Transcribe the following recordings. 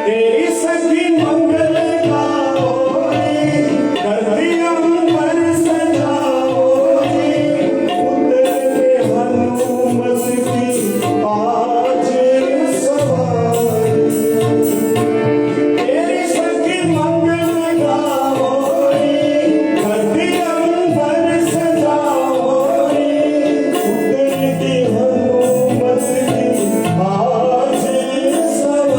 तेरी सखी मंगल गाओ रे, धरती अंबर सजाओ रे, उतरते हनुमत की आज सवारी। तेरी सखी मंगल गाओ रे, धरती अंबर सजाओ रे, उतरते हनुमत की आज सवारी।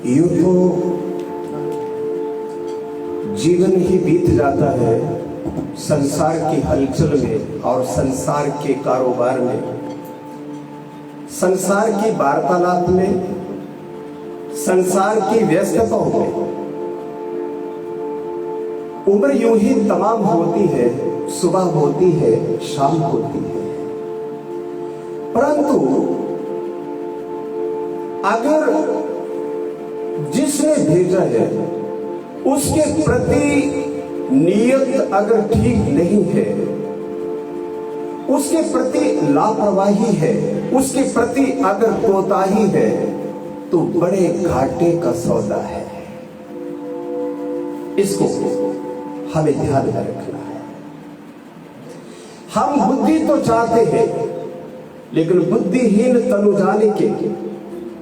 यूं तो जीवन ही बीत जाता है संसार की हलचल में और संसार के कारोबार में, संसार की वार्तालाप में, संसार की व्यस्तताओं में। उम्र यूं ही तमाम होती है, सुबह होती है, शाम होती है। परंतु अगर जिसने भेजा है उसके प्रति नियत अगर ठीक नहीं है, उसके प्रति लापरवाही है, उसके प्रति अगर कोताही है, तो बड़े घाटे का सौदा है। इसको हमें ध्यान में रखना है। हम बुद्धि तो चाहते हैं, लेकिन बुद्धिहीन तनु जाने के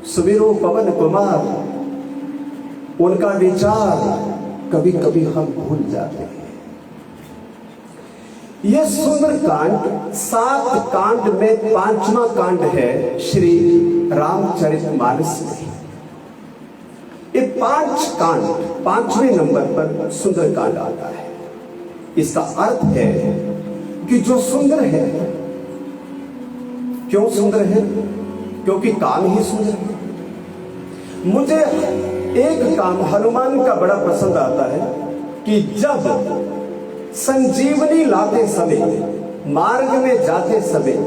सुबीरो पवन कुमार, उनका विचार कभी कभी हम भूल जाते हैं। यह सुंदर कांड 7 कांड में 5वां कांड है श्री रामचरितमानस में। ये 5 कांड 5वें नंबर पर सुंदर कांड आता है। इसका अर्थ है कि जो सुंदर है, क्यों सुंदर है? क्योंकि काम ही सुंदर है। मुझे एक काम हनुमान का बड़ा पसंद आता है कि जब संजीवनी लाते समय, मार्ग में जाते समय,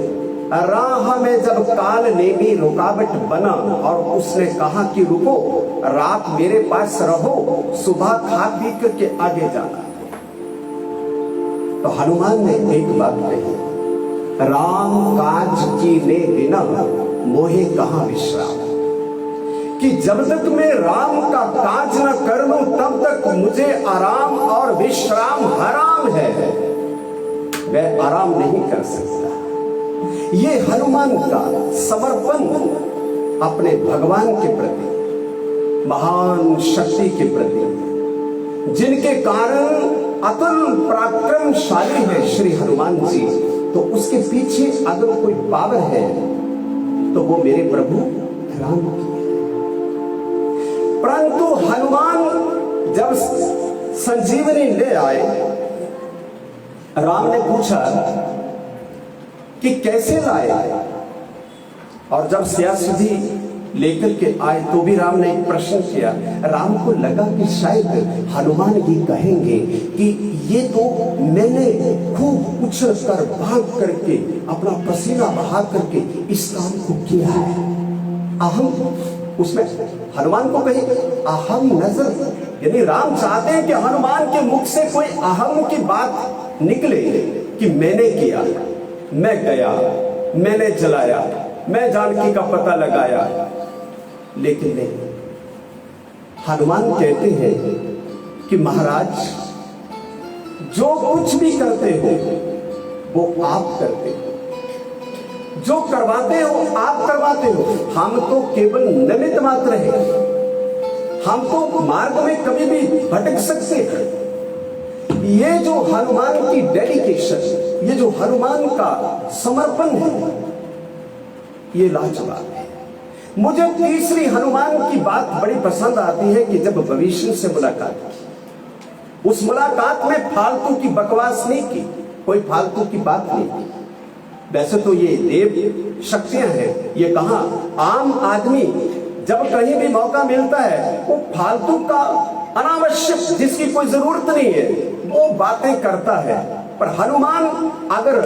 राह में जब काल नेमी रुकावट बना और उसने कहा कि रुको, रात मेरे पास रहो, सुबह खा पी करके आगे जाना, तो हनुमान ने एक बात कही, राम काज की ने बिना मोहे कहां विश्राम, कि जब तक मैं राम का काज न कर लूं तब तक मुझे आराम और विश्राम हराम है, मैं आराम नहीं कर सकता। ये हनुमान का समर्पण अपने भगवान के प्रति, महान शक्ति के प्रति, जिनके कारण अतुल पराक्रमशाली है श्री हनुमान जी, तो उसके पीछे अगर कोई पावर है तो वो मेरे प्रभु राम की। परंतु हनुमान जब संजीवनी ले आए, राम ने पूछा कि कैसे लाए, और जब सियासुदी लेकर के आए तो भी राम ने एक प्रश्न किया। राम को लगा कि शायद हनुमान जी कहेंगे कि ये तो मैंने खूब उछल कर भाग करके अपना पसीना बहा करके इस काम को किया है, अहम, उसमें हनुमान को कहे अहम नजर, यानी राम चाहते हैं कि हनुमान के मुख से कोई अहम की बात निकले कि मैंने किया, मैं गया, मैंने जलाया, मैं जानकी का पता लगाया। लेकिन नहीं, हनुमान कहते हैं कि महाराज जो कुछ भी करते हो वो आप करते हो, जो करवाते हो आप करवाते हो, हम तो केवल निमित्त मात्र हैं, हम तो मार्ग में कभी भी भटक सकते हैं। ये जो हनुमान की डेडिकेशन, ये जो हनुमान का समर्पण है, ये लाजवाब है। मुझे तीसरी हनुमान की बात बड़ी पसंद आती है कि जब भविष्य से मुलाकात की, उस मुलाकात में फालतू की बकवास नहीं की, कोई फालतू की बात नहीं की। वैसे तो ये देव शक्तियां हैं, ये कहां आम आदमी जब कहीं भी मौका मिलता है वो फालतू का अनावश्यक, जिसकी कोई जरूरत नहीं है, वो बातें करता है। पर हनुमान अगर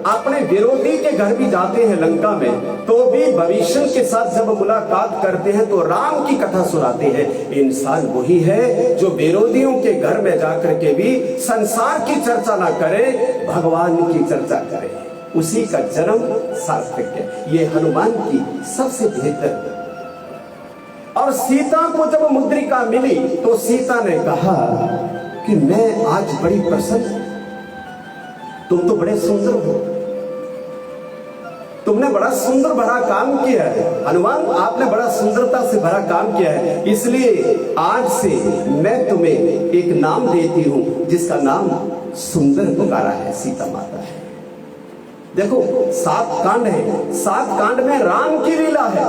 अपने विरोधी के घर भी जाते हैं लंका में, तो भी भविष्य के साथ जब मुलाकात करते हैं तो राम की कथा सुनाते हैं। इंसान वही है जो विरोधियों के घर में जाकर के भी संसार की चर्चा ना करे, भगवान की चर्चा करे, उसी का जन्म सार्थक है। ये हनुमान की सबसे बेहतर। और सीता को जब मुद्रिका मिली तो सीता ने कहा कि मैं आज बड़ी प्रसन्न, तुम तो बड़े सुंदर हो, तुमने बड़ा सुंदर भरा काम किया है हनुमान, आपने बड़ा सुंदरता से भरा काम किया है, इसलिए आज से मैं तुम्हें एक नाम देती हूं जिसका नाम सुंदर पुकारा है, सीता माता है। देखो 7 कांड है, 7 कांड में राम की लीला है,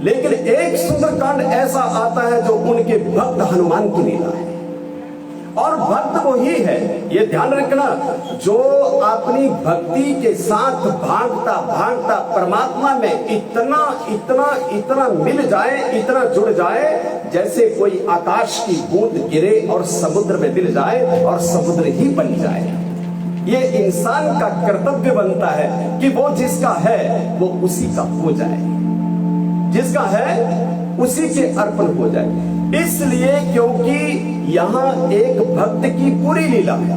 लेकिन एक सुंदरकांड ऐसा आता है जो उनके भक्त हनुमान की लीला है। और भक्त वो ही है, ये ध्यान रखना, जो अपनी भक्ति के साथ भागता भागता परमात्मा में इतना इतना इतना मिल जाए, इतना जुड़ जाए, जैसे कोई आकाश की बूंद गिरे और समुद्र में मिल जाए और समुद्र ही बन जाए। ये इंसान का कर्तव्य बनता है कि वो जिसका है वो उसी का हो जाए, जिसका है उसी के अर्पण हो जाए। इसलिए क्योंकि यहां एक भक्त की पूरी लीला है।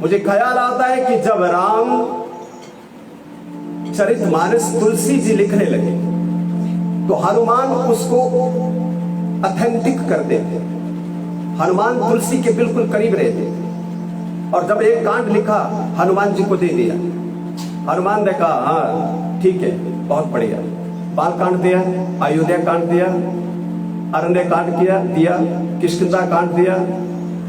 मुझे ख्याल आता है कि जब राम चरितमानस तुलसी जी लिखने लगे तो हनुमान उसको ऑथेंटिक करते थे। हनुमान तुलसी के बिल्कुल करीब रहते थे। और जब एक कांड लिखा हनुमान जी को दे दिया, हनुमान ने कहा हाँ ठीक है, बहुत बढ़िया। बाल कांड दिया, अयोध्या कांड दिया, अरण्य कांड दिया, किष्किंधा कांड दिया।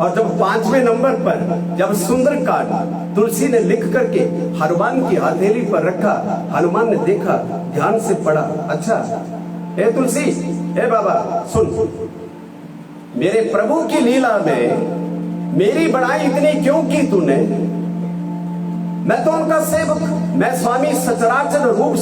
और जब 5वें नंबर पर जब सुंदर कांड तुलसी ने लिख करके हनुमान की हथेली पर रखा, हनुमान ने देखा, ध्यान से पढ़ा, अच्छा ए तुलसी, ए बाबा सुन, मेरे प्रभु की लीला में मेरी बड़ाई इतनी क्यों की तूने? मैं तो उनका सेवक, मैं स्वामी सचराचर रूप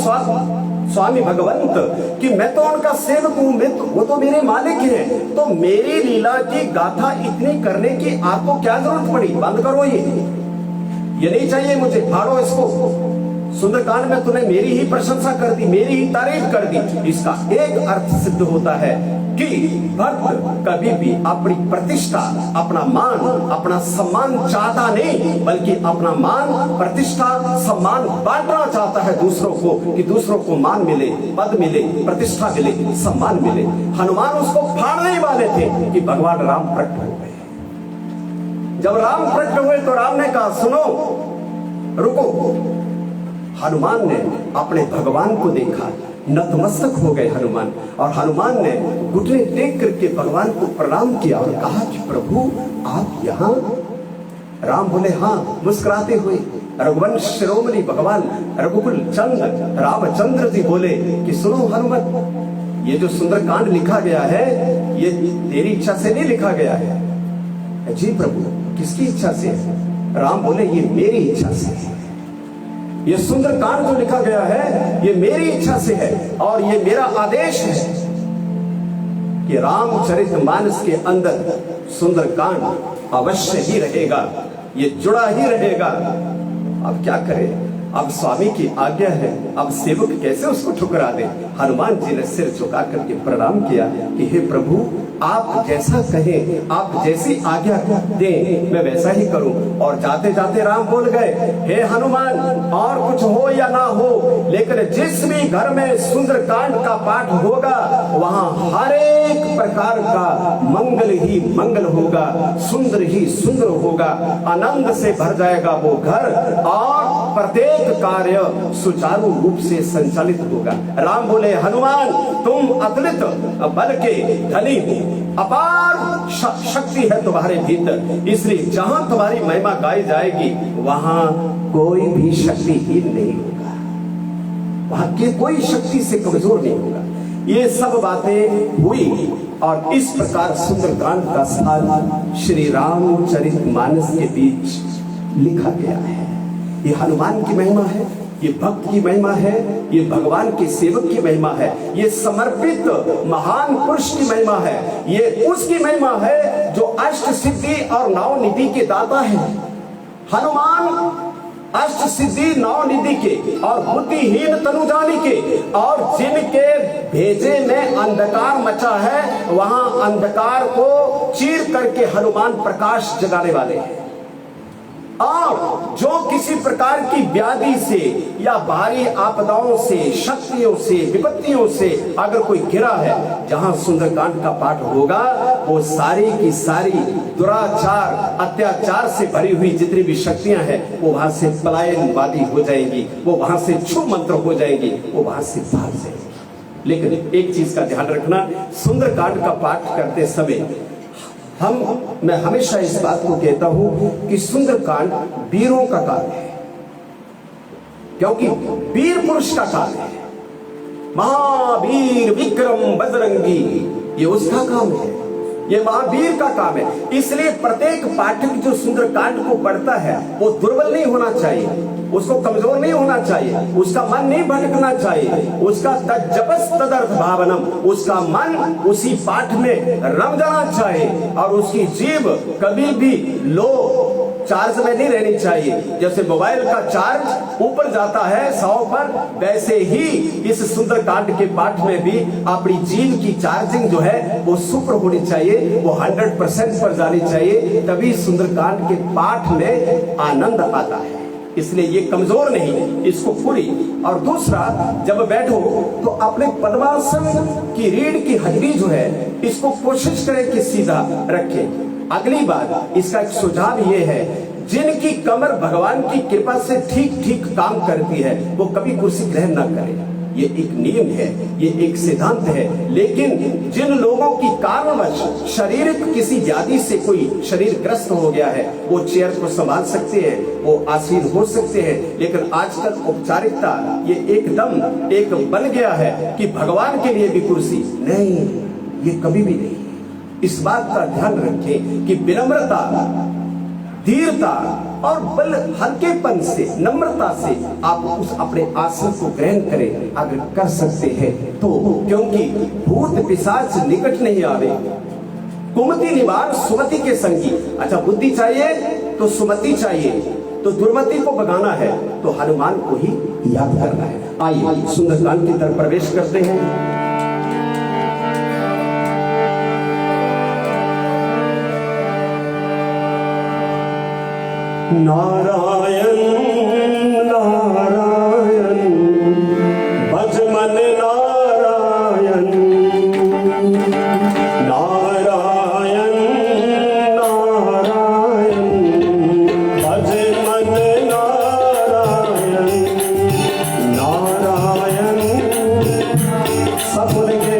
स्वामी भगवंत कि मैं तो उनका सेवक हूं, वो तो मेरे मालिक हैं। तो मेरी लीला की गाथा इतनी करने की आपको क्या जरूरत पड़ी? बंद करो, ये नहीं चाहिए मुझे, फाड़ो इसको। सुंदरकांड में तूने मेरी ही प्रशंसा कर दी, मेरी ही तारीफ कर दी। इसका एक अर्थ सिद्ध होता है कि भक्त कभी भी अपनी प्रतिष्ठा, अपना मान, अपना सम्मान चाहता नहीं, बल्कि अपना मान, प्रतिष्ठा, सम्मान बांटना चाहता है दूसरों को, कि दूसरों को मान मिले, पद मिले, प्रतिष्ठा मिले, सम्मान मिले। हनुमान उसको फाड़ने वाले थे कि भगवान राम प्रकट हो गए। जब राम प्रकट हुए तो राम ने कहा सुनो, रुको। हनुमान ने अपने भगवान को देखा, नतमस्तक हो गए हनुमान, और हनुमान ने घुटने टेक करके भगवान को प्रणाम किया और कहा कि प्रभु आप यहाँ? राम बोले हाँ, मुस्कुराते हुए। रघुवंश शिरोमणि भगवान रघुकुल चंद्र रामचंद्र जी बोले कि सुनो हनुमत, ये जो सुंदरकांड लिखा गया है ये तेरी इच्छा से नहीं लिखा गया है। जी प्रभु, किसकी इच्छा से? राम बोले ये मेरी इच्छा से है। ये सुंदरकांड जो लिखा गया है ये मेरी इच्छा से है, और ये मेरा आदेश है कि रामचरितमानस के अंदर सुंदरकांड अवश्य ही रहेगा, ये जुड़ा ही रहेगा। अब क्या करें? अब स्वामी की आज्ञा है, अब सेवक कैसे उसको ठुकरा दे? हनुमान जी ने सिर झुका करके प्रणाम किया कि हे प्रभु आप जैसा कहें, आप जैसी आज्ञा दें मैं वैसा ही करूं। और जाते जाते राम बोल गए, हे हनुमान और कुछ हो या ना हो, लेकिन जिस भी घर में सुंदरकांड का पाठ होगा वहां हर एक प्रकार का मंगल ही मंगल होगा, सुंदर ही सुंदर होगा, आनंद से भर जाएगा वो घर, और प्रत्येक कार्य सुचारू रूप से संचालित होगा। राम बोले हनुमान तुम अतुलित बल के धनी हो, अपार शक्ति है तुम्हारे भीतर, इसलिए जहां तुम्हारी महिमा गाई जाएगी वहां कोई भी शक्तिहीन नहीं होगा, वहां की कोई शक्ति से कमजोर नहीं होगा। ये सब बातें हुई और इस प्रकार सुंदरकांड का स्थान श्री रामचरितमानस के बीच लिखा गया है। ये हनुमान की महिमा है, ये भक्त की महिमा है, ये भगवान के सेवक की महिमा है, ये समर्पित महान पुरुष की महिमा है, ये उसकी महिमा है जो अष्ट सिद्धि और नवनिधि के दाता है। हनुमान अष्ट सिद्धि नवनिधि के और बुद्धिहीन तनुजानी के, और जिनके भेजे में अंधकार मचा है वहां अंधकार को चीर करके हनुमान प्रकाश जगाने वाले हैं। और जो किसी प्रकार की व्याधि से या भारी आपदाओं से, शक्तियों से, विपत्तियों से अगर कोई घिरा है, जहां सुंदरकांड का पाठ होगा वो सारी की सारी दुराचार, अत्याचार से भरी हुई जितनी भी शक्तियां हैं वो वहां से पलायनवादी हो जाएंगी, वो वहां से छू मंत्र हो जाएंगी, वो वहां से भाग जाएंगी। लेकिन एक चीज का ध्यान रखना, सुंदरकांड का पाठ करते समय मैं हमेशा इस बात को कहता हूं कि सुंदरकांड वीरों का काल है, क्योंकि वीर पुरुष का काल है। महावीर विक्रम बजरंगी, ये उसका काम है, ये महावीर का काम है। इसलिए प्रत्येक पाठक जो सुंदरकांड को पढ़ता है वो दुर्बल नहीं होना चाहिए, उसको कमजोर नहीं होना चाहिए, उसका मन नहीं भटकना चाहिए, उसका तज्जपस तदर्थ भावनम, उसका मन उसी पाठ में रम जाना चाहिए और उसकी जीभ कभी भी लो चार्ज में नहीं रहनी चाहिए। जैसे मोबाइल का चार्ज ऊपर जाता है 100 पर, वैसे ही इस सुंदरकांड के पाठ में भी अपनी जीभ की चार्जिंग जो है वो सुपर होनी चाहिए, वो 100% पर जानी चाहिए, तभी सुंदरकांड के पाठ में आनंद आता है। इसलिए ये कमजोर नहीं, इसको पूरी। और दूसरा, जब बैठो तो अपने पद्मासन की रीढ़ की हड्डी जो है इसको कोशिश करें कि सीधा रखें। अगली बात, इसका एक सुझाव ये है, जिनकी कमर भगवान की कृपा से ठीक ठीक काम करती है वो कभी कुर्सी ग्रहण ना करें। ये एक नियम है, ये एक सिद्धांत है। लेकिन जिन लोगों की कारणवश शारीरिक किसी व्याधि से कोई शरीर ग्रस्त हो गया है वो चेयर को संभाल सकते हैं, वो आसीन हो सकते हैं। लेकिन आजकल औपचारिकता ये एकदम एक बन गया है कि भगवान के लिए भी कुर्सी नहीं, ये कभी भी नहीं। इस बात का ध्यान रखें कि विनम्रता, धीरता और बल हल्केपन से, नम्रता से आप उस अपने आसन को ग्रहण करें, अगर कर सकते हैं तो, क्योंकि भूत पिशाच निकट नहीं आवे, कुमति निवार सुमति के संगी। अच्छा, बुद्धि चाहिए तो सुमति चाहिए, तो दुर्मति को भगाना है तो हनुमान को ही याद करना है। आइए सुंदरकांड की तरफ प्रवेश करते हैं। नारायण नारायण भज मन नारायण, नारायण नारायण भज मन नारायण, नारायण। सब बोलेंगे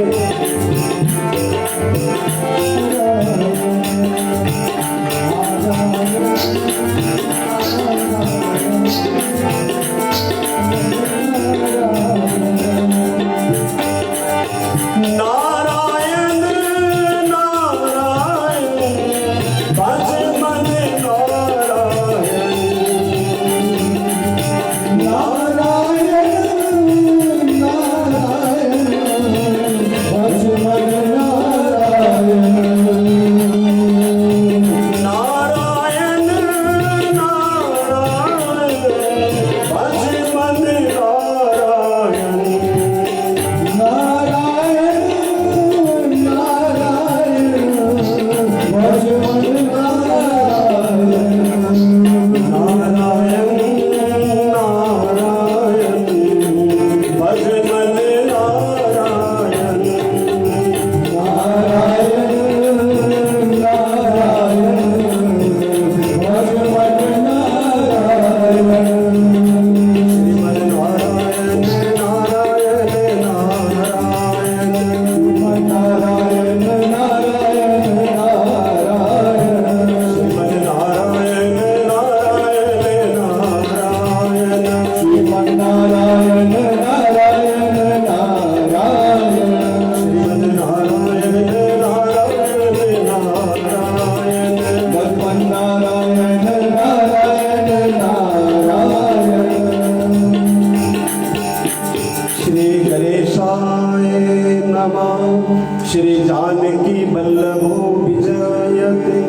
श्री जानकी वल्लभो विजयते,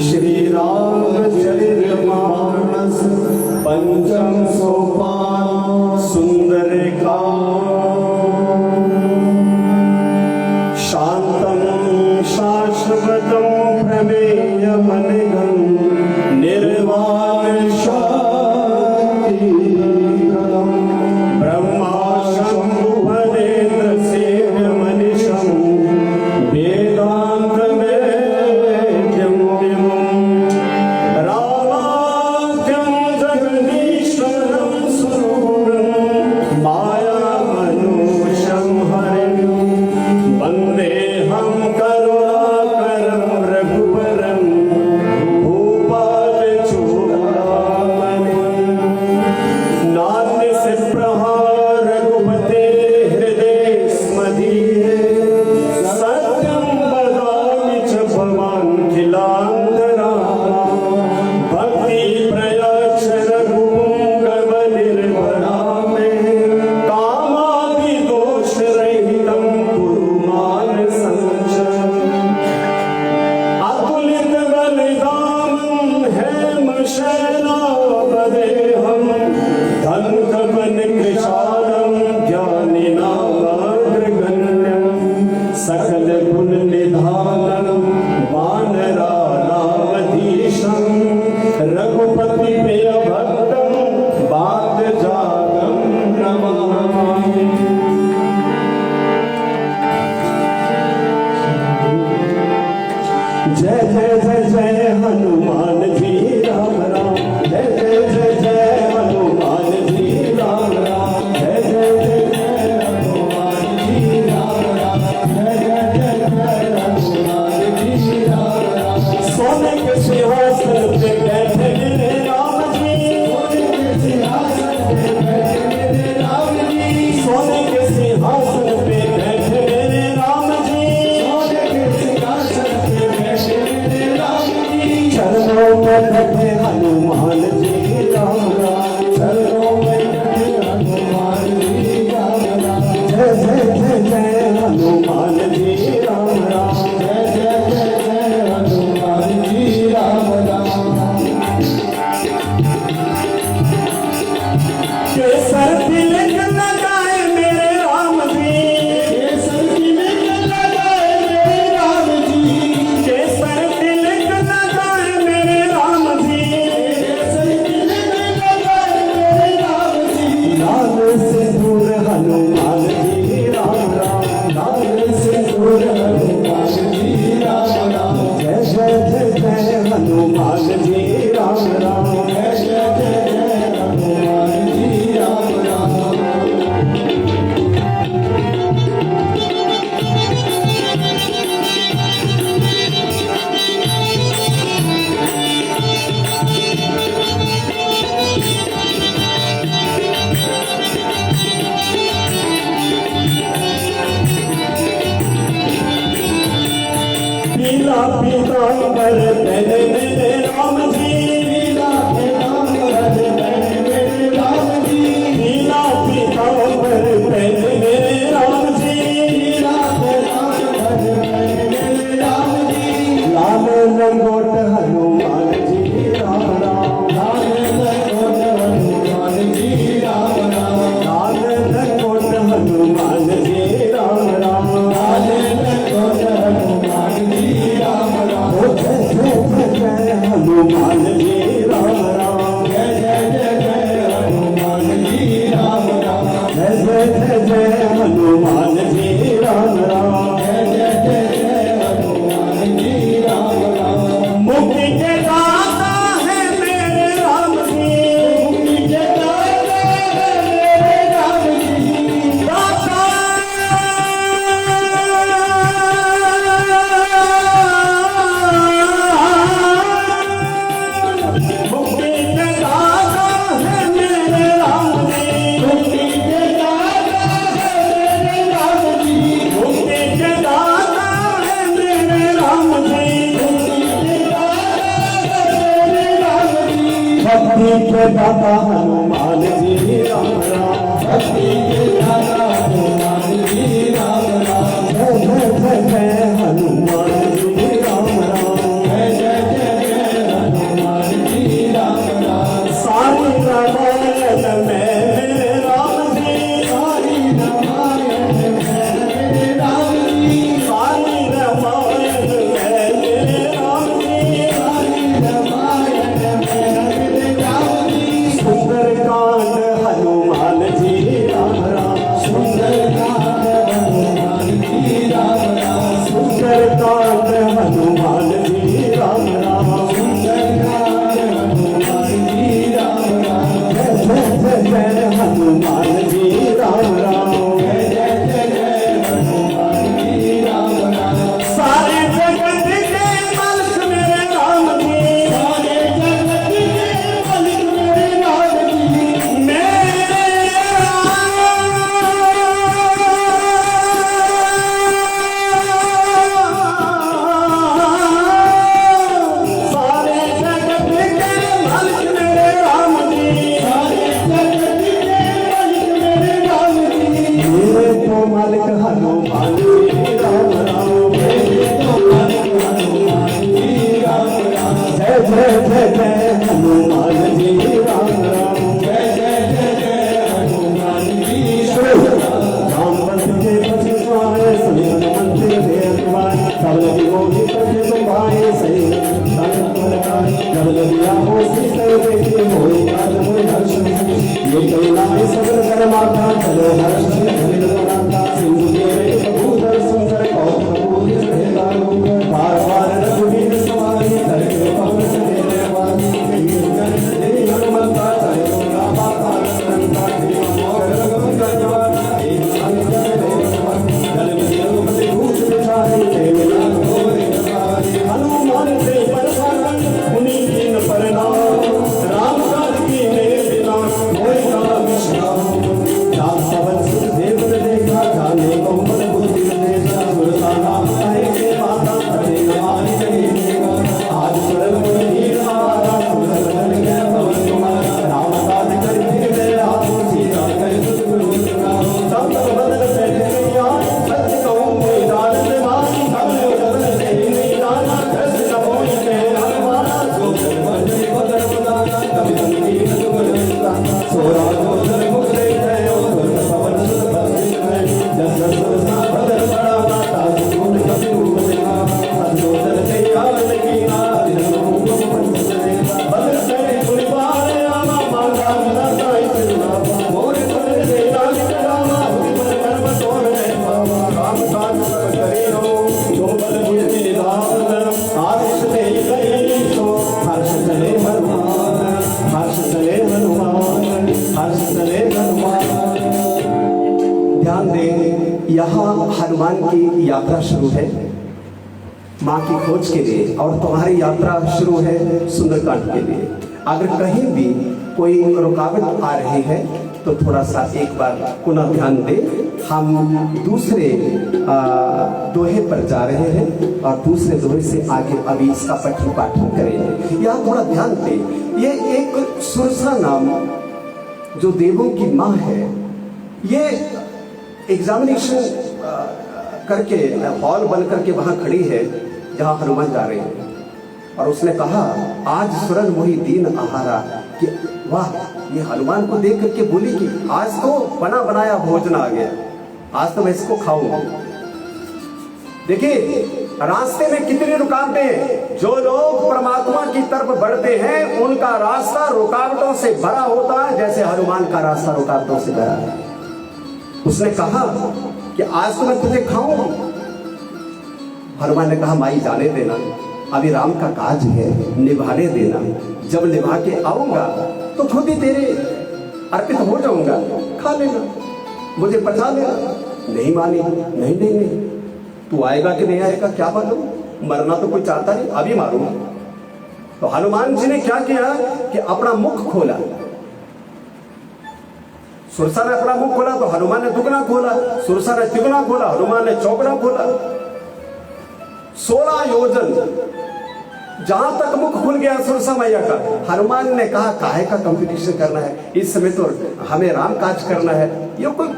श्री रामचरितमानस पंचम सोपान सुंदरकांड। शांतम शाश्वतम प्रमेयमनघं निर्वाण शांतिप्रदं, ब्रह्मा शंभु भरेन्द्र सेव्य मनीषं, वेदांत वेद्यं विभुं, रामाख्यं जगदीश्वरं स्वरूपं। पीताम्बर पहने मेरे राम जी, नीला पीताम्बर पहने मेरे राम जी, नीला पीताम्बर पहने मेरे राम जी, नीला पीताम्बर पहने मेरे राम जी, लाल लंगोट हनुमान जी राम राम, लाल लंगोट हनुमान जी राम राम, लाल लंगोट हनुमान जी राम राम, लाल लंगोट हनुमान जी राम राम, जय जय जय हनुमान जी राम राम, जय जय जय हनुमान जी राम राम, जय जय जय हनुमान जी राम राम, जय जय जय हनुमान जी राम राम। मुक्ति के दाता है मेरे राम जी, मुक्ति के दाता है मेरे राम जी, दाता मुक्ति के दाता है मेरे राम जी, मुक्ति के दाता है मेरे राम जी, मुक्ति के दाता है मेरे राम जी, मुक्ति के दाता है मेरे राम जी, भक्ति के दाता हनुमान जी राम राम, भक्ति के दाता हनुमान जी राम राम, जय जय जय हनुमान जी राम राम, जय जय जय हनुमान जी राम राम। सारी रामायण में मेरे राम जी, सारी रामायण में मेरे राम जी, सारी रामायण में मेरे राम जी, सारी रामायण में मेरे राम जी, सुंदर कांड हनुमान जी राम राम, सुंदर कांड हनुमान जी राम राम, सुंदर कांड हनुमान जी राम राम, सुंदर कांड हनुमान जी राम राम, जय जय जय हनुमान जी राम राम, जय जय जय हनुमान जी राम राम। सारे जगत के मालिक मेरे राम जी, सारे जगत के मालिक मेरे राम जी, मेरे सारे जगत के मालिक मेरे राम जी, सारे जगत के मालिक मेरे राम जी, मेरे तो मालिक हनुमान जी राम राम, मेरे तो मालिक हनुमान जी राम राम, जय जय जय हनुमान जी राम राम, जय जय जय हनुमान जी राम राम। राम बंधु के पति सुहाए, सभी हनुमंत के अभिमान, सब लगी मोहि पति तुम्हारे सही जब लगिया हो सीते देखी मोहि काज मोहि हर्ष, ये कैलाश सगर कर माता चलो हर्ष धनिल गुणाता, सिंधु के कबूतर सुंदर कौन कबूतर भेदारू, बार बार रघुवीर सवारी धरके पवन तेरे वाली, तेरी हनुमंता चलो रामा कांता देव मोर रघुवीर जवानी, एक संग जल में रघुपति भूष बिचारी, देव नाम गोरे सवारी, हनुमान से परमानंद मुनि दीन परनाम, राम काज की मेरे बिना मोहि का विश्राम, राम पवन सुत देव ने देखा, जाने कौन बुद्धि देखा, सुरता नाम कहे माता पते नमामि जगेगा, आज सुरन को नीर मारा, सुरन बन गया पवन कुमारा, राम काज कर फिर गए आपो, सीता कर सुत गुरु राम, सब तब बदल बैठे गया, सत्य कहूँ कोई दान से मारी, सब लोग बदल से ही नहीं जाना, कृष्ण न होई के हनुमाना, जो जन बंधे बदल बुलाना, कभी तुम की न तुम लेता, सोरा जो जन मुख देख रहे हो, स्वर्ग पवन सुत बंदित है, जस जस सुरसा बदल बढ़ाना, ताज गुण कभी रूप देखा, सद जो जन से याद लगी ना, दिन रूप पंच देखा, बदल से गुण पारे आवा, मांगा मिला साई सिरुना, मोरे बदल से लाल करावा, हुई मन कर्म तोड़ ले पावा, राम काज सब करे हो, जो बल बुद्धि निधान, आदेश दे गई तो, हर्ष चले हनुमान, हर्ष चले हनुमान, हर्ष चले हनुमान। ध्यान दें, यहाँ हनुमान की यात्रा शुरू है माँ की खोज के लिए, और तुम्हारी यात्रा शुरू है सुंदरकांड के लिए। अगर कहीं भी कोई रुकावट आ रही है तो थोड़ा सा एक बार पुनः ध्यान दें। हम दूसरे दोहे पर जा रहे हैं और दूसरे दोहे से आगे अभी इसका पठन पाठन करेंगे। यहाँ थोड़ा ध्यान दें। ये एक सुरसा नाम जो देवों की माँ है, ये एग्जामिनेशन करके हॉल बन करके वहाँ खड़ी है जहाँ हनुमान जा रहे हैं। और उसने कहा, आज सुरन मोहि दीन आहारा, कि वाह, ये हनुमान को देख करके बोली कि आज तो बना बनाया भोजन आ गया, आज तो मैं इसको खाऊंगा। देखिए रास्ते में कितनी रुकावटें। जो लोग परमात्मा की तरफ बढ़ते हैं उनका रास्ता रुकावटों से भरा होता है, जैसे हनुमान का रास्ता रुकावटों से भरा है। उसने कहा कि आज तो मैं तुझे खाऊंगा। हनुमान ने कहा, माई जाने देना, अभी राम का काज है, निभाने देना। जब निभा के आऊंगा तो खुद ही तेरे अर्पित हो जाऊंगा, खा लेना, मुझे पचा लेना। नहीं मानी, नहीं नहीं नहीं, तू आएगा कि नहीं आएगा क्या मालूम, मरना तो कोई चाहता नहीं, अभी मारूंगा। तो हनुमान जी ने क्या किया कि अपना मुख खोला। सुरसा ने अपना मुख खोला तो हनुमान ने दुगना खोला, सुरसा ने तिगुना खोला, हनुमान ने चौगुना खोला। 16 योजन जहां तक मुख खुल गया सुरसा मैया का। हनुमान ने कहा, काहे का कंपटीशन करना है, इस समय तो हमें राम काज करना है। ये कोई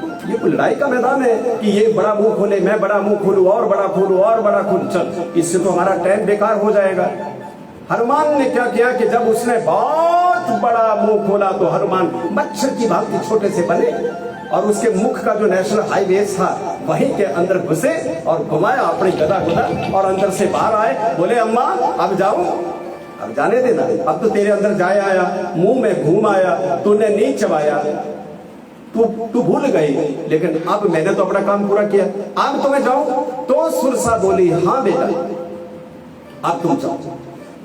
लड़ाई का मैदान है कि ये बड़ा मुंह खोले, मैं बड़ा मुंह खोलूं, और बड़ा खोलूं, और बड़ा खोलूं, चल इससे तो हमारा टाइम बेकार हो जाएगा। हनुमान ने क्या किया कि जब उसने बहुत बड़ा मुंह खोला तो हनुमान मच्छर की भांति छोटे से बने और उसके मुख का जो नेशनल हाईवे था वहीं के अंदर घुसे और घुमाया अपनी गदा और अंदर से बाहर आए। बोले, अम्मा अब जाऊं, अब जाने देना, अब तो तेरे अंदर जाए आया, मुंह में घूम आया, तूने नींद चबाया, तू भूल गई, लेकिन अब मैंने तो अपना काम पूरा किया, अब तो मैं जाऊं। तो सुरसा बोली, हाँ बेटा, अब तुम जाओ,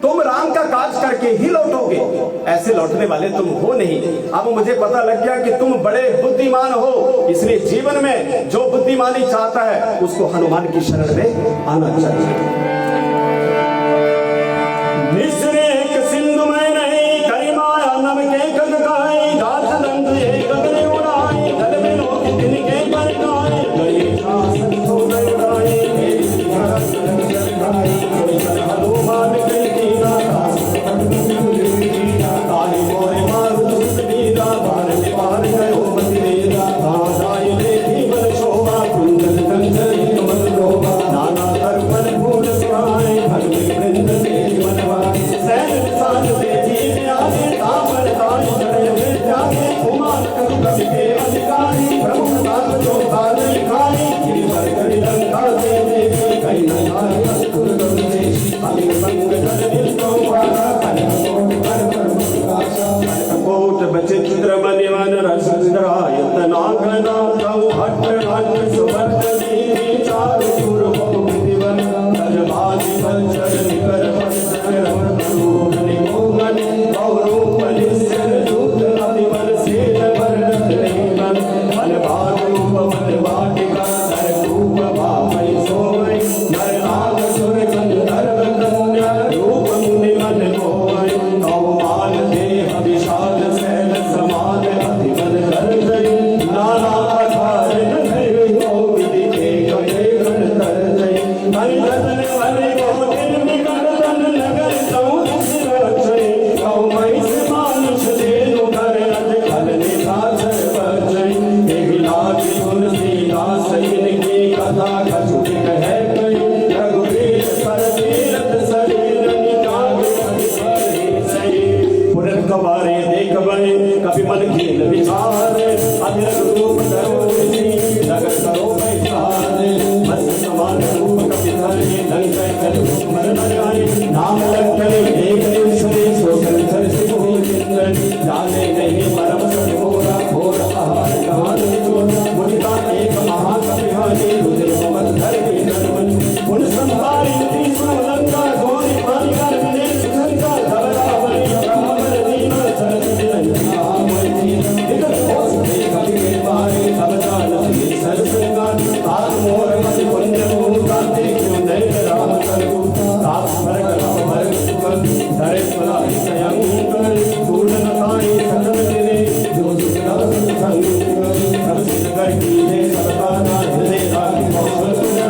तुम राम का काज करके ही लौटोगे, ऐसे लौटने वाले तुम हो नहीं। अब मुझे पता लग गया कि तुम बड़े बुद्धिमान हो, इसलिए जीवन में जो बुद्धिमानी चाहता है उसको हनुमान की शरण में आना चाहिए। मिस्र एक सिंधु में नहीं, करिमाया नम के गगगाई, दास दंड एक गगन उड़ाई, गल में लोग तिनके पर गाए, गई शासन तो उड़ाई, हनुमान के चित्र बनिवन रस कभी मन खेल विचार, अधर रूप करो नगर करो पैसार, बस समान रूप कभी धरे लंग कर मर लगाए, नाम लग करे एक सुने सो कर से हो जिंदन, जाने नहीं परम सत होरा घोर आहार कहान चोर, मुझका एक महाकवि हानि रुद्र पवन धर के नरवन, उन संतारी तीसरा लंका गोरी पानी कर विजय सुखंका धवलावली ब्रह्मवर दीन सरस्वती रंजना निकट हो सके कभी के पारे सब संग सब सिद्ध कर कीजे सबका नाथ हृदय राखी मौसम सुना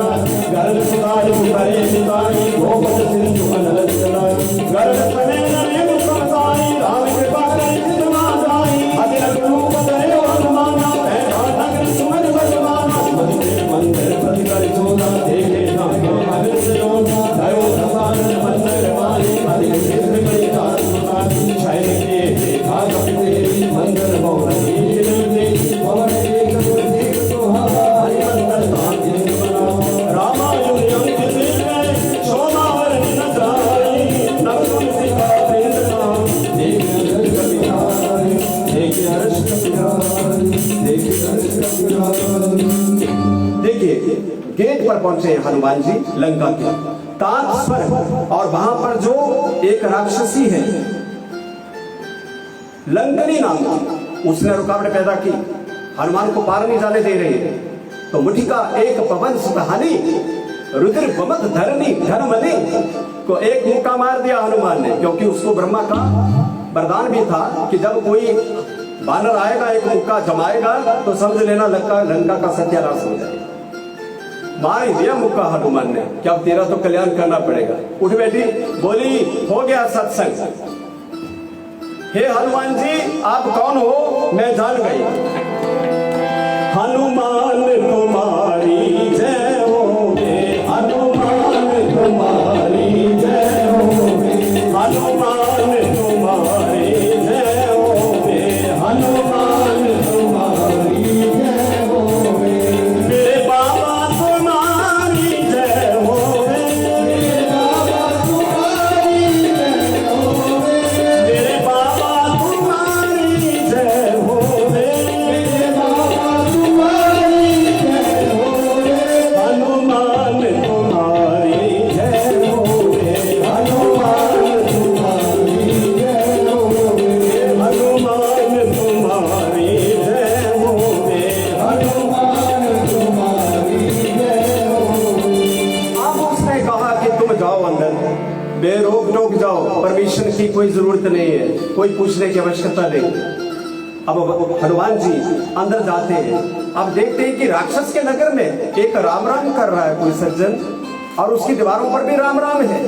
गर्भ सुधार करे सुधारी गोपद सिंधु अनल चलाई गर्भ समय नमे मुखमताई राम कृपा करे जितना जाई अतिरक रूप धरे हनुमाना पैदा नगर सुमन बलवाना मंदिर प्रतिकर चोदा देखे नाम अग्र सरोना दयो धसान मंदिर वाली अधिक सिद्ध करी दान सुना छाय के देखा कपिते मंदिर मोहन दे पवन एक देख सुहावा हरि मंदिर तांतिन बना रामायण अंकित में शोभावर न जाई नव तुलसी का प्रेरणा देख हर्ष कपियार देख हर्ष कपियार देख हर्ष कपियार। देखिए गेट पर पहुंचे हनुमान जी लंका के ताज पर, और वहां पर जो एक राक्षसी है लंकनी नाम की, उसने रुकावट पैदा की, हनुमान को पार नहीं जाने दे रही है। तो मुठिका एक पवन सुधानी रुद्र बमत धरनी धर्मनी को एक मुक्का मार दिया हनुमान ने, क्योंकि उसको ब्रह्मा का वरदान भी था कि जब कोई बानर आएगा एक मुक्का जमाएगा तो समझ लेना लंका का सत्यानाश हो जाएगा। मार दिया मुक्का हनुमान ने कि अब तेरा तो कल्याण करना पड़ेगा। उठ बैठी, बोली हो गया सत्संग। हे हनुमान जी आप कौन हो, मैं जान गई। हनुमान तुम्हारी जय होवे, हनुमान तुम्हारी जय होवे, हनुमान तुम्हारी जय होवे, हनुमान तुम्हारी जय होवे, मेरे बाबा तुम्हारी जय होवे, मेरे बाबा तुम्हारी जय होवे, मेरे बाबा तुम्हारी जय होवे, मेरे बाबा तुम्हारी जय होवे, हनुमान तुम्हारी जय होवे, हनुमान तुम्हारी जय होवे, हनुमान तुम्हारी जय होवे, हनुमान तुम्हारी जय होवे। अब उसने कहा कि तुम जाओ अंदर, बेरोक टोक जाओ, परमिशन की कोई जरूरत नहीं है, कोई पूछने की आवश्यकता नहीं। अब हनुमान जी अंदर जाते हैं। अब देखते हैं कि राक्षस के नगर में एक राम राम कर रहा है कोई सज्जन, और उसकी दीवारों पर भी राम राम है।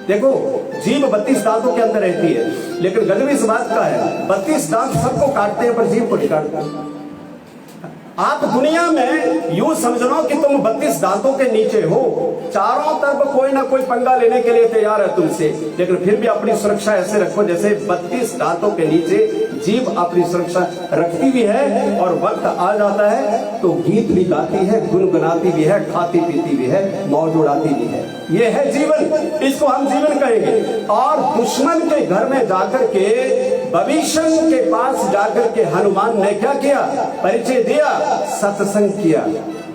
देखो जीभ 32 दांतों के अंदर रहती है, लेकिन गजब इस बात का है 32 दांत सबको काटते हैं पर जीभ को नहीं काटते। आप दुनिया में यूं समझ लो कि तुम 32 दांतों के नीचे हो, चारों तरफ कोई ना कोई पंगा लेने के लिए तैयार है तुमसे, लेकिन फिर भी अपनी सुरक्षा ऐसे रखो जैसे 32 दांतों के नीचे जीभ अपनी सुरक्षा रखती भी है, और वक्त आ जाता है तो गीत भी गाती है, गुनगुनाती भी है, खाती पीती भी है, मौज उड़ाती भी है। ये है जीवन, इसको हम जीवन कहेंगे। और दुश्मन के घर में जाकर के, भविष्य के पास जाकर के हनुमान ने क्या किया, परिचय दिया, सत्संग किया।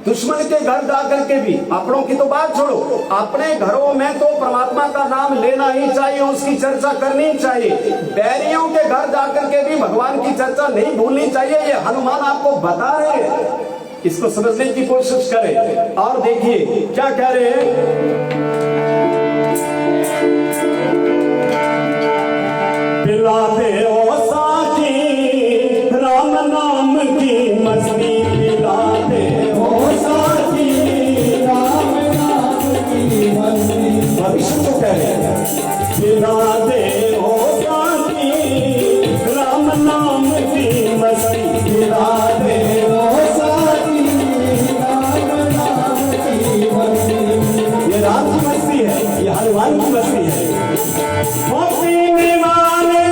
दुश्मन के घर जाकर के भी, अपनों की तो बात छोड़ो, अपने घरों में तो परमात्मा का नाम लेना ही चाहिए, उसकी चर्चा करनी चाहिए। बैरियों के घर जाकर के भी भगवान की चर्चा नहीं भूलनी चाहिए। ये हनुमान आपको बता रहे हैं, इसको समझने की कोशिश करें। और देखिए क्या कह रहे हैं, पिलाते ओ साथी राम नाम की मस्ती, पिलाते ओ साथी राम नाम की मस्ती। भविष्य को कह रहे हैं, पिलाते ओ साथी राम नाम की मस्ती, पिलाते ओ साथी राम नाम की मस्ती। ये राम की मस्ती है, ये हनुमान की मस्ती है। पीने वाले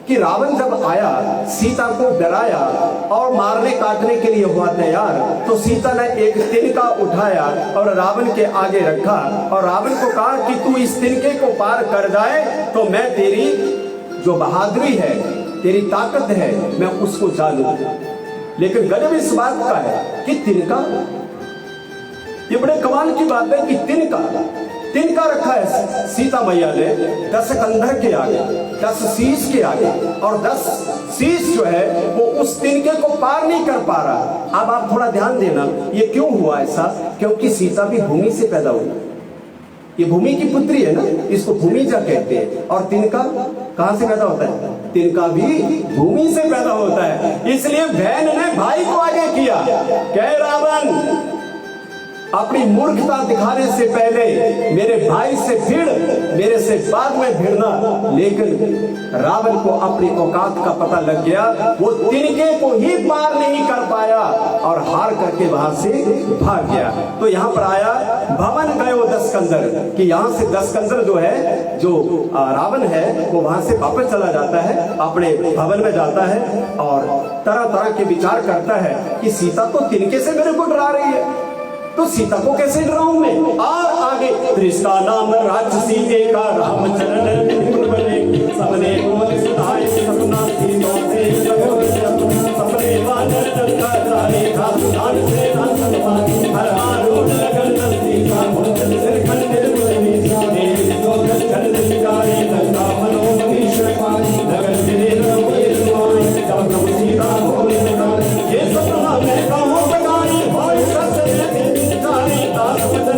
कि रावण जब आया, सीता को डराया और मारने काटने के लिए हुआ तैयार, तो सीता ने एक तिनका उठाया और रावण के आगे रखा और रावण को कहा कि तू इस तिनके को पार कर जाए तो मैं तेरी जो बहादुरी है, तेरी ताकत है, मैं उसको जानूं। लेकिन गजब इस बात का है कि तिनका, ये बड़े कमाल की बात है कि तिनका रखा है सीता मैया ने 10 कंधर के आगे, 10 शीश के आगे, और 10 शीश जो है वो उस तिनके को पार नहीं कर पा रहा। अब आप थोड़ा ध्यान देना, ये क्यों हुआ ऐसा? क्योंकि सीता भी भूमि से पैदा हुई, ये भूमि की पुत्री है ना, इसको भूमिजा कहते हैं। और तिनका कहां से पैदा होता है? तिनका भी भूमि से पैदा होता है। इसलिए बहन ने भाई को आगे किया, कह रावण अपनी मूर्खता दिखाने से पहले मेरे भाई से भिड़, मेरे से बाद में भिड़ना। लेकिन रावण को अपनी औकात का पता लग गया, वो तिनके को ही पार नहीं कर पाया और हार करके वहां से भाग गया। तो यहाँ पर आया भवन गयो 10 कंदर, कि यहाँ से 10 कंदर जो है, जो रावण है, वो वहां से वापस चला जाता है, अपने भवन में जाता है और तरह तरह के विचार करता है कि सीता तो तिनके से मेरे को डरा रही है, तो सीता को कैसे डराऊं मैं? और आगे त्रिस्ता नाम राक्षसी एका रामचरण सबने बोल सुनाए सपना सीता से सबने वानर चलता जाने का सुनान से ना सनवानी हर आरोड लगन सीता मुंडल सिर खंडित मुनि साने तो गन निकाले लंका मनोमनी शर्माई लगन तेरे रघुवीर सुनाई जब प्रभु सीता बोल सुनाई ये सपना मैं कहूं बगाई होय सत्य सीता कर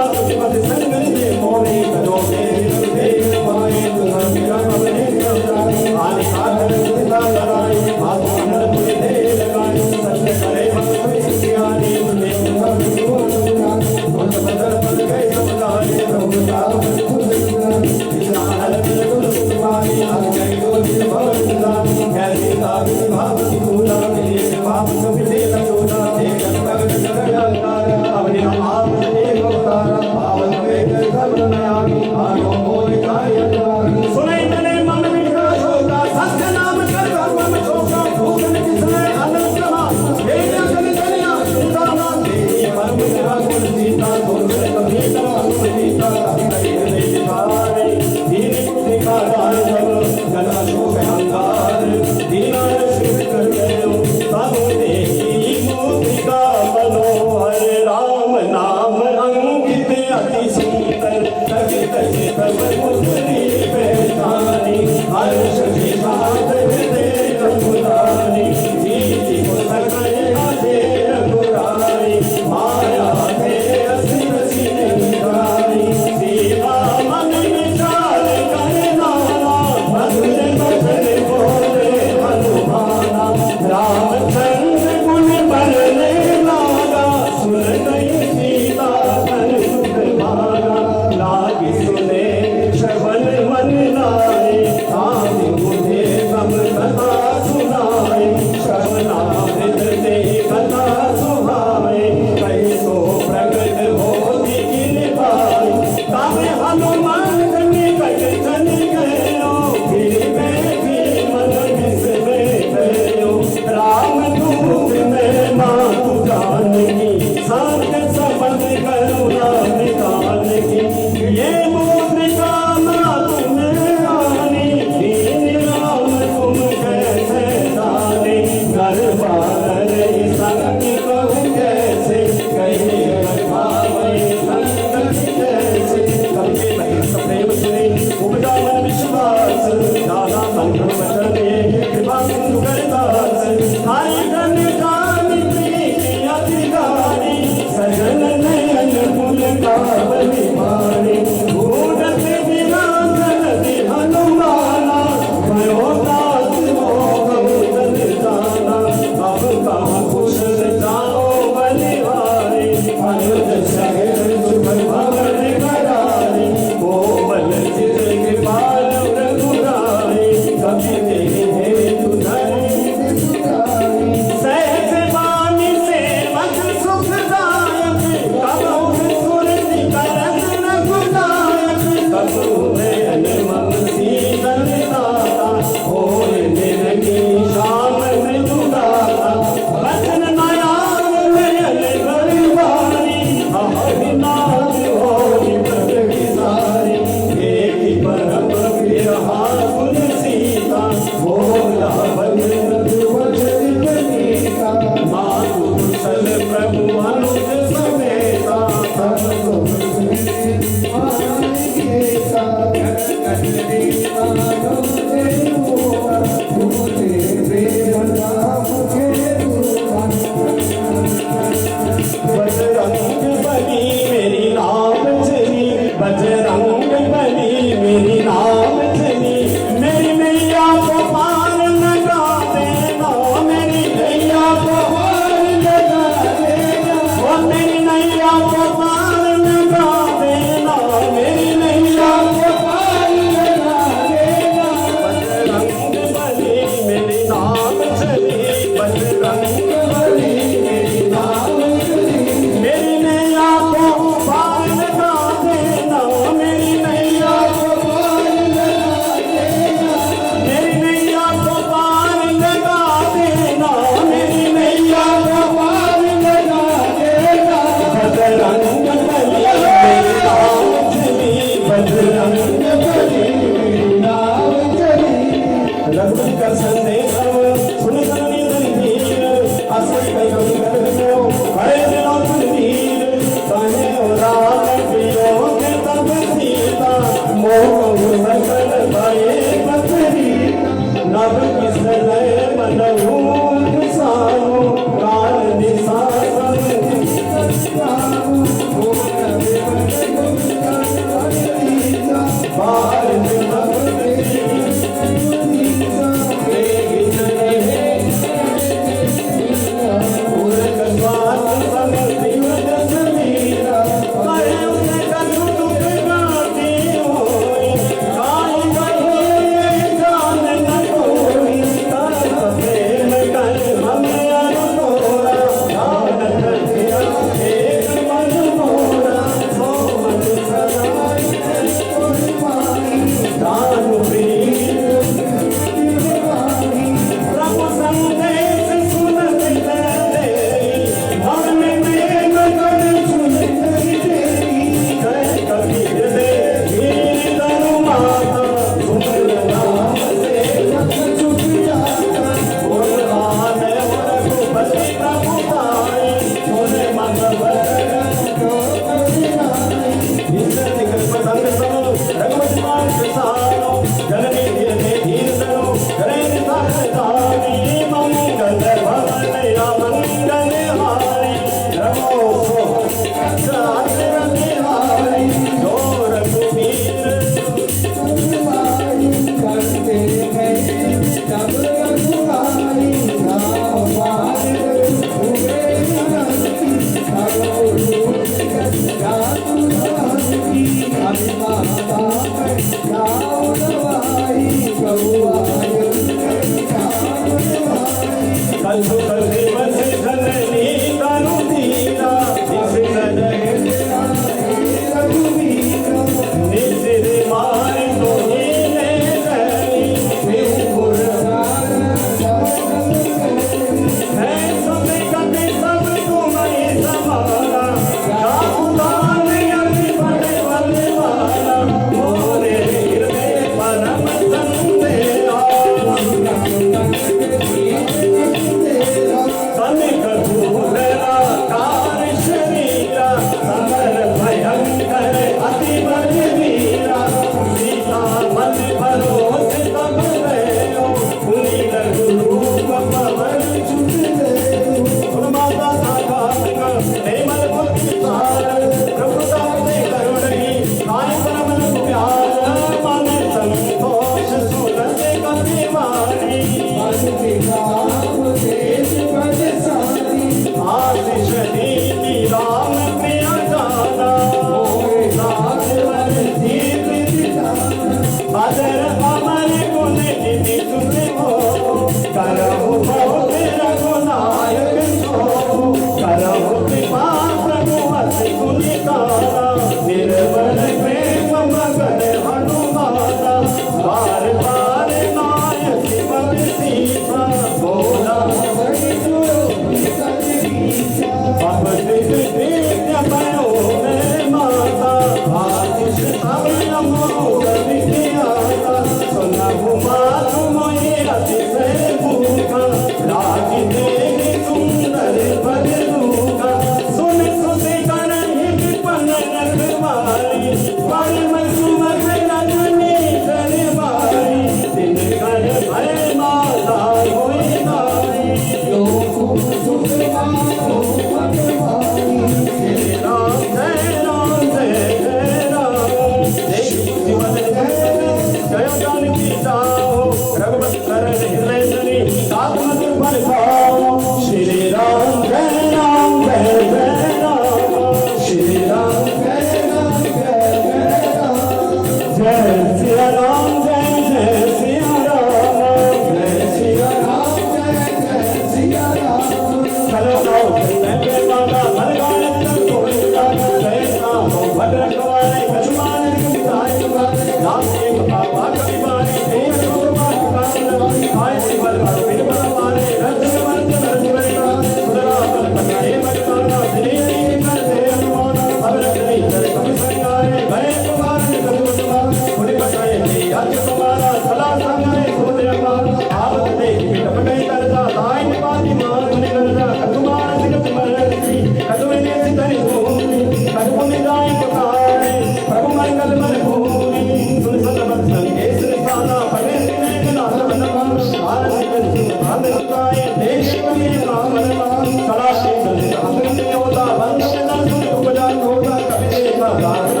Hare